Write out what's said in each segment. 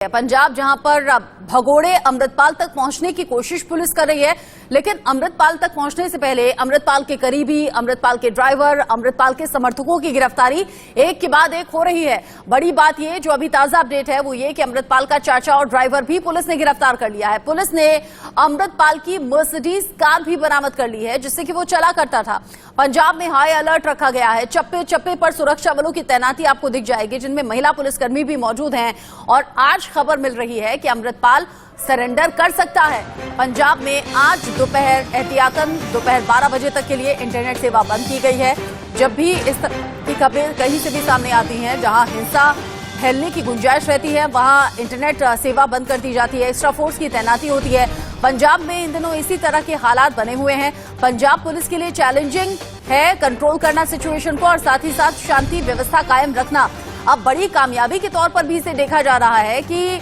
पंजाब जहां पर भगोड़े अमृतपाल तक पहुंचने की कोशिश पुलिस कर रही है, लेकिन अमृतपाल तक पहुंचने से पहले अमृतपाल के करीबी, अमृतपाल के ड्राइवर, अमृतपाल के समर्थकों की गिरफ्तारी एक के बाद एक हो रही है। बड़ी बात यह जो अभी ताजा अपडेट है वो ये कि अमृतपाल का चाचा और ड्राइवर भी पुलिस ने गिरफ्तार कर लिया है। पुलिस ने अमृतपाल की मर्सिडीज कार भी बरामद कर ली है जिससे कि वो चला करता था। पंजाब में हाई अलर्ट रखा गया है। चप्पे चप्पे पर सुरक्षा बलों की तैनाती आपको दिख जाएगी जिनमें महिला पुलिसकर्मी भी मौजूद हैं। और आज खबर मिल रही है कि अमृतपाल सरेंडर कर सकता है। पंजाब में आज दोपहर एहतियातन दोपहर 12 बजे तक के लिए इंटरनेट सेवा बंद की गई है। जब भी इस तरह की खबरें कहीं से भी सामने आती हैं जहां हिंसा फैलने की गुंजाइश रहती है वहां इंटरनेट सेवा बंद कर दी जाती है, एक्स्ट्रा फोर्स की तैनाती होती है। पंजाब में इन दिनों इसी तरह के हालात बने हुए हैं। पंजाब पुलिस के लिए चैलेंजिंग है कंट्रोल करना सिचुएशन को और साथ ही साथ शांति व्यवस्था कायम रखना। अब बड़ी कामयाबी के तौर पर भी इसे देखा जा रहा है कि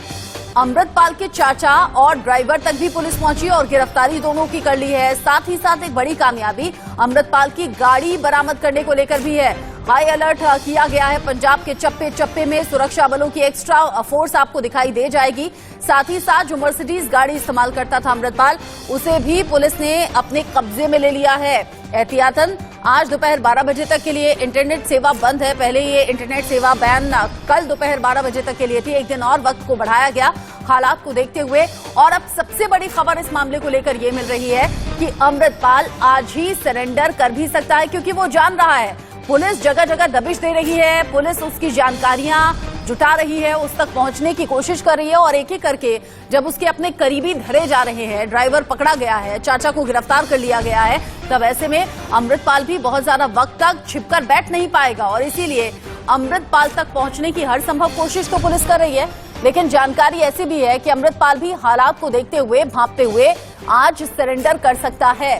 अमृतपाल के चाचा और ड्राइवर तक भी पुलिस पहुंची और गिरफ्तारी दोनों की कर ली है। साथ ही साथ एक बड़ी कामयाबी अमृतपाल की गाड़ी बरामद करने को लेकर भी है। हाई अलर्ट किया गया है। पंजाब के चप्पे चप्पे में सुरक्षा बलों की एक्स्ट्रा फोर्स आपको दिखाई दे जाएगी। साथ ही साथ जो मर्सिडीज गाड़ी इस्तेमाल करता था अमृतपाल, उसे भी पुलिस ने अपने कब्जे में ले लिया है। एहतियातन आज दोपहर 12 बजे तक के लिए इंटरनेट सेवा बंद है। पहले ये इंटरनेट सेवा बैन कल दोपहर 12 बजे तक के लिए थी। एक दिन और वक्त को बढ़ाया गया हालात को देखते हुए। और अब सबसे बड़ी खबर इस मामले को लेकर ये मिल रही है कि अमृतपाल आज ही सरेंडर कर भी सकता है क्योंकि वो जान रहा है पुलिस जगह जगह दबिश दे रही है, पुलिस उसकी जानकारियां जुटा रही है, उस तक पहुंचने की कोशिश कर रही है। और एक एक करके जब उसके अपने करीबी धरे जा रहे हैं, ड्राइवर पकड़ा गया है, चाचा को गिरफ्तार कर लिया गया है, तब ऐसे में अमृतपाल भी बहुत ज्यादा वक्त तक छिपकर बैठ नहीं पाएगा। और इसीलिए अमृतपाल तक पहुंचने की हर संभव कोशिश तो पुलिस कर रही है, लेकिन जानकारी ऐसी भी है कि अमृतपाल भी हालात को देखते हुए, भांपते हुए आज सरेंडर कर सकता है।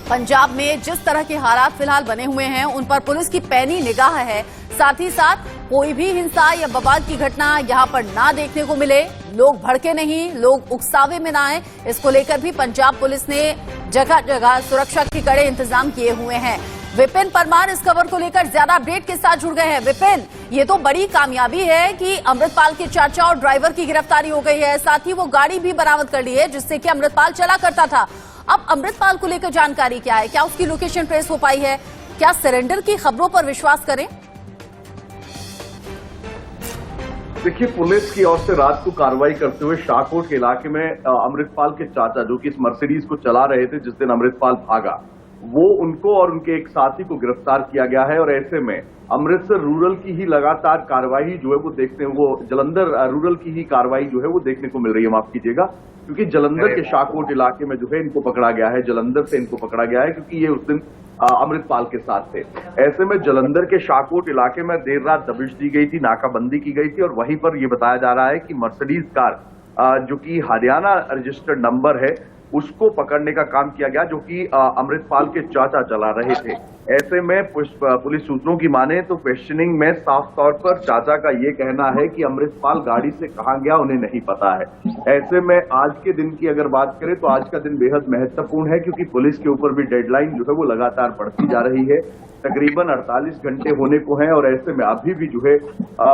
पंजाब में जिस तरह के हालात फिलहाल बने हुए हैं उन पर पुलिस की पैनी निगाह है। साथ ही साथ कोई भी हिंसा या बवाल की घटना यहां पर ना देखने को मिले, लोग भड़के नहीं, लोग उकसावे में ना आए, इसको लेकर भी पंजाब पुलिस ने जगह जगह सुरक्षा के कड़े इंतजाम किए हुए हैं। विपिन परमार इस खबर को लेकर ज्यादा अपडेट के साथ जुड़ गए हैं। विपिन, ये तो बड़ी कामयाबी है कि अमृतपाल के चाचा और ड्राइवर की गिरफ्तारी हो गई है, साथ ही वो गाड़ी भी बरामद कर ली है जिससे कि अमृतपाल चला करता था। अब अमृतपाल को लेकर जानकारी क्या है? क्या उसकी लोकेशन ट्रेस हो पाई है? क्या सरेंडर की खबरों पर विश्वास करें? देखिए, पुलिस की ओर से रात को कार्रवाई करते हुए शाहकोट के इलाके में अमृतपाल के चाचा जो कि इस मर्सिडीज को चला रहे थे जिस दिन अमृतपाल भागा, वो उनको और उनके एक साथी को गिरफ्तार किया गया है। और ऐसे में अमृतसर रूरल की ही लगातार कार्रवाई जो है वो देखते हैं, वो जलंधर रूरल की ही कार्रवाई जो है वो देखने को मिल रही है, माफ कीजिएगा, क्योंकि जलंधर के शाहकोट इलाके में जो है इनको पकड़ा गया है, जलंधर से इनको पकड़ा गया है क्योंकि ये उस दिन अमृतपाल के साथ थे। ऐसे में जलंधर के शाहकोट इलाके में देर रात दबिश दी गई थी, नाकाबंदी की गई थी और वहीं पर यह बताया जा रहा है कि मर्सिडीज कार जो कि हरियाणा रजिस्टर्ड नंबर है उसको पकड़ने का काम किया गया जो कि अमृतपाल के चाचा चला रहे थे। ऐसे में पुलिस सूत्रों की माने तो क्वेश्चनिंग में साफ तौर पर चाचा का ये कहना है कि अमृतपाल गाड़ी से कहां गया उन्हें नहीं पता है। ऐसे में आज के दिन की अगर बात करें तो आज का दिन बेहद महत्वपूर्ण है क्योंकि पुलिस के ऊपर भी डेडलाइन जो है वो लगातार बढ़ती जा रही है। तकरीबन 48 घंटे होने को हैं और ऐसे में अभी भी जो है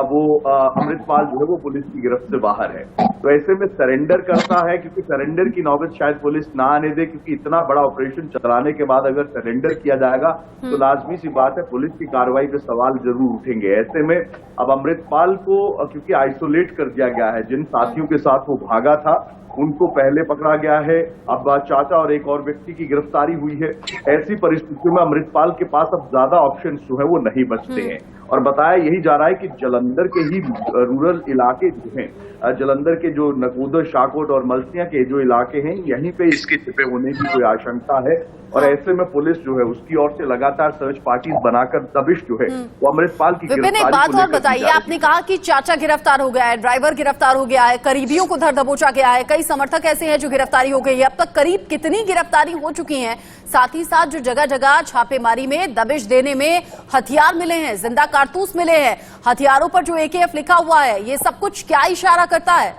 वो अमृतपाल जो है वो पुलिस की गिरफ्त से बाहर है। तो ऐसे में सरेंडर करता है क्योंकि सरेंडर की नौबत शायद पुलिस ना आने दे, क्योंकि इतना बड़ा ऑपरेशन चलाने के बाद अगर सरेंडर किया जाएगा तो लाजमी सी बात है पुलिस की कार्रवाई पे सवाल जरूर उठेंगे। ऐसे में अब अमृतपाल को क्योंकि आइसोलेट कर दिया गया है, जिन साथियों के साथ वो भागा था उनको पहले पकड़ा गया है, अब चाचा और एक और व्यक्ति की गिरफ्तारी हुई है। ऐसी परिस्थितियों में अमृतपाल के पास अब ज्यादा ऑप्शन जो है वो नहीं बचते हैं। और बताया यही जा रहा है कि जलंधर के ही रूरल इलाके जो हैं, जलंधर के जो नकोदर, शाहकोट और मलसिया के जो इलाके हैं, यहीं पे इसके छिपे होने की कोई आशंका है। और ऐसे में पुलिस जो है उसकी ओर से लगातार सर्च पार्टीज बनाकर दबिश जो है वो अमृतपाल की गिरफ्तारी एक बात और बताइए, आपने कहा कि चाचा गिरफ्तार हो गया है, ड्राइवर गिरफ्तार हो गया है, करीबियों को धर दबोचा गया है, कई समर्थक ऐसे हैं जो गिरफ्तारी हो गई है। अब तक करीब कितनी गिरफ्तारी हो चुकी है? साथ ही साथ जो जगह जगह छापेमारी में दबिश देने में हथियार मिले हैं, जिंदा कारतूस मिले हैं, हथियारों पर जो AKF लिखा हुआ है, ये सब कुछ क्या इशारा करता है?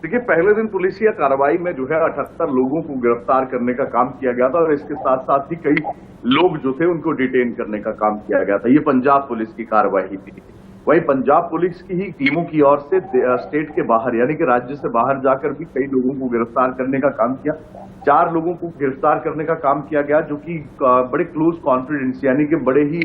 देखिए, पहले दिन पुलिसिया कार्रवाई में जो है 78 लोगों को गिरफ्तार करने का काम किया गया था और इसके साथ साथ ही कई लोग जो थे उनको डिटेन करने का काम किया गया था। ये पंजाब पुलिस की कार्रवाई थी। वहीं पंजाब पुलिस की ही टीमों की ओर से स्टेट के बाहर यानी कि राज्य से बाहर जाकर भी कई लोगों को गिरफ्तार करने का काम किया। 4 लोगों को गिरफ्तार करने का काम किया गया जो कि बड़े क्लोज कॉन्फिडेंस यानी कि बड़े ही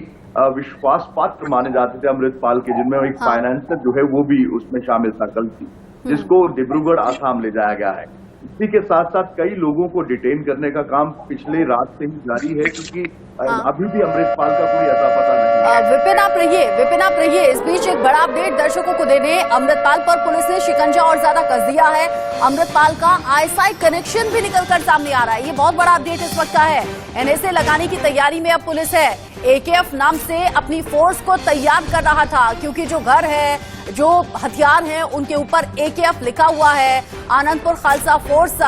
विश्वास पात्र माने जाते थे अमृतपाल के, जिनमें एक फाइनेंसर जो है वो भी उसमें शामिल था कल थी, जिसको डिब्रूगढ़ आसाम ले जाया गया है। इसी के साथ साथ कई लोगों को डिटेन करने का काम पिछले रात से ही जारी है, क्योंकि अभी भी अमृतपाल का कोई अता पता नहीं है। विपिन आप रहिए। इस बीच एक बड़ा अपडेट दर्शकों को देने, अमृतपाल पर पुलिस ने शिकंजा और ज्यादा कस दिया है। अमृतपाल का आईएसआई कनेक्शन भी निकलकर सामने आ रहा है। ये बहुत बड़ा अपडेट इस वक्त का है। एनएसए लगाने की तैयारी में अब पुलिस है। एकेएफ नाम से अपनी फोर्स को तैयार कर रहा था, क्योंकि जो घर है, जो हथियार हैं, उनके ऊपर एकेएफ लिखा हुआ है। आनंदपुर खालसा फोर्स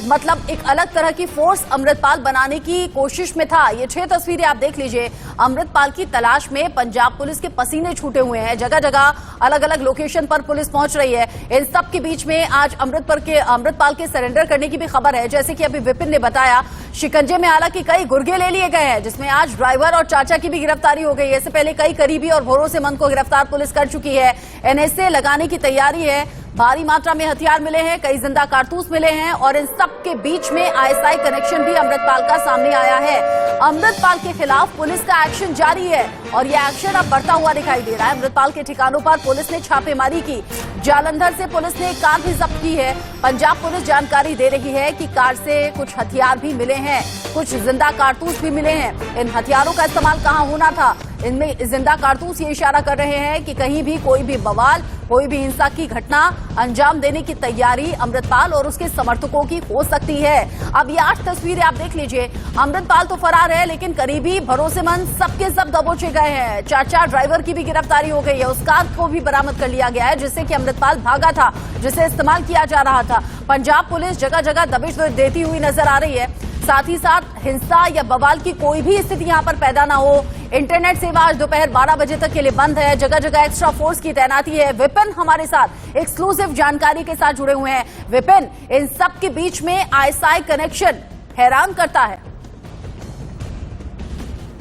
मतलब एक अलग तरह की फोर्स अमृतपाल बनाने की कोशिश में था। ये 6 तस्वीरें आप देख लीजिए। अमृतपाल की तलाश में पंजाब पुलिस के पसीने छूटे हुए हैं। जगह जगह अलग अलग लोकेशन पर पुलिस पहुंच रही है। इन सब के बीच में आज अमृतपाल के सरेंडर करने की भी खबर है। जैसे कि अभी विपिन ने बताया, शिकंजे में हालांकि कई गुर्गे ले लिए गए हैं, जिसमें आज ड्राइवर और चाचा की भी गिरफ्तारी हो गई है। इससे पहले कई करीबी और भरोसेमंद को गिरफ्तार पुलिस कर चुकी है। एनएसए लगाने की तैयारी है। भारी मात्रा में हथियार मिले हैं, कई जिंदा कारतूस मिले हैं और इन सब के बीच में आईएसआई कनेक्शन भी अमृतपाल का सामने आया है। अमृतपाल के खिलाफ पुलिस का एक्शन जारी है और यह एक्शन अब बढ़ता हुआ दिखाई दे रहा है। अमृतपाल के ठिकानों पर पुलिस ने छापेमारी की। जालंधर से पुलिस ने एक कार भी जब्त की है। पंजाब पुलिस जानकारी दे रही है कि कार से कुछ हथियार भी मिले हैं, कुछ जिंदा कारतूस भी मिले हैं। इन हथियारों का इस्तेमाल कहां होना था, इनमें जिंदा कारतूस ये इशारा कर रहे हैं कि कहीं भी कोई भी बवाल, कोई भी हिंसा की घटना अंजाम देने की तैयारी अमृतपाल और उसके समर्थकों की हो सकती है। अब ये 8 तस्वीरें आप देख लीजिए। अमृतपाल तो फरार है, लेकिन करीबी भरोसेमंद सबके सब दबोचे गए हैं। चाचा ड्राइवर की भी गिरफ्तारी हो गई है। उस कार को भी बरामद कर लिया गया है जिससे कि अमृतपाल भागा था, जिसे इस्तेमाल किया जा रहा था। पंजाब पुलिस जगह जगह दबिश देती हुई नजर आ रही है। साथ ही साथ हिंसा या बवाल की कोई भी स्थिति यहां पर पैदा ना हो। इंटरनेट सेवा आज दोपहर 12 बजे तक के लिए बंद है। जगह जगह एक्स्ट्रा फोर्स की तैनाती है। विपिन हमारे साथ एक्सक्लूसिव जानकारी के साथ जुड़े हुए हैं। विपिन, इन सब के बीच में आईएसआई कनेक्शन हैरान करता है।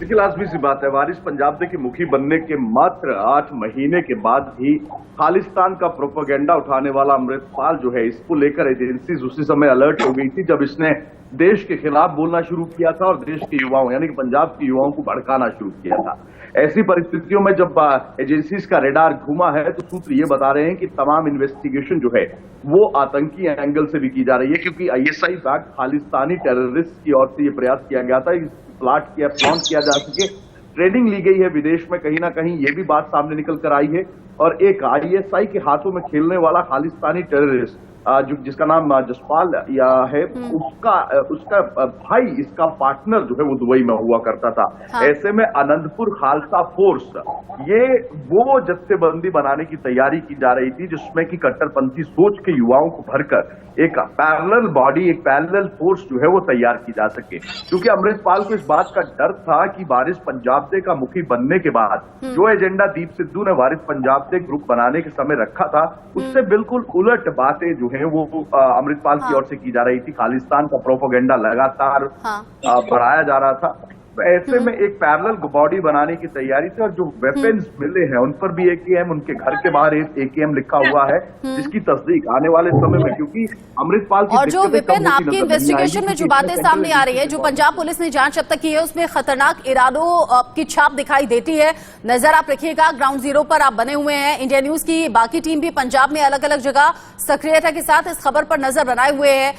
देखिए, लाजमी सी बात है, वारिस पंजाब के मुखी बनने के मात्र 8 महीने के बाद ही खालिस्तान का प्रोपेगेंडा उठाने वाला अमृतपाल जो है, इसको लेकर एजेंसीज उसी समय अलर्ट हो गई थी जब इसने देश के खिलाफ बोलना शुरू किया था और देश के युवाओं यानी कि पंजाब के युवाओं को भड़काना शुरू किया था। ऐसी परिस्थितियों में जब एजेंसीज का रेडार घूमा है तो सूत्र ये बता रहे हैं कि तमाम इन्वेस्टिगेशन जो है वो आतंकी एंगल से भी की जा रही है, क्योंकि आईएसआई बैक खालिस्तानी टेररिस्ट की ओर से ये प्रयास किया गया था, प्लॉट किया जा सके। ट्रेनिंग ली गई है विदेश में, कहीं ना कहीं ये भी बात सामने निकल कर आई है। और एक आईएसआई के हाथों में खेलने वाला खालिस्तानी टेररिस्ट जिसका नाम जसपाल या है, उसका भाई, इसका पार्टनर जो है वो दुबई में हुआ करता था। हाँ। ऐसे में आनंदपुर खालसा फोर्स ये वो जत्थेबंदी बनाने की तैयारी की जा रही थी जिसमें कि कट्टरपंथी सोच के युवाओं को भरकर एक पैरेलल बॉडी, एक पैरेलल फोर्स जो है वो तैयार की जा सके। क्योंकि अमृतपाल को इस बात का डर था कि वारिस पंजाब का मुखी बनने के बाद जो एजेंडा दीप सिद्धू ने वारिस पंजाब ग्रुप बनाने के समय रखा था, उससे बिल्कुल उलट बातें जो है वो अमृतपाल की ओर से की जा रही थी। खालिस्तान का प्रोपेगेंडा लगातार बढ़ाया जा रहा था। तो ऐसे में एक पैरेलल बॉडी बनाने की तैयारी थी और जो वेपन्स मिले हैं उन पर भी एकेएम, उनके घर के बाहर एकेएम लिखा हुआ है, जिसकी तस्दीक आने वाले समय में, क्योंकि अमृतपाल की और जो विपिन आपकी इन्वेस्टिगेशन में जो बातें सामने आ रही है, जो पंजाब पुलिस ने जांच अब तक की है, उसमें खतरनाक इरादों की छाप दिखाई देती है। नजर आप रखिएगा, ग्राउंड जीरो पर आप बने हुए हैं। इंडिया न्यूज की बाकी टीम भी पंजाब में अलग अलग जगह सक्रियता के साथ इस खबर पर नजर बनाए हुए है।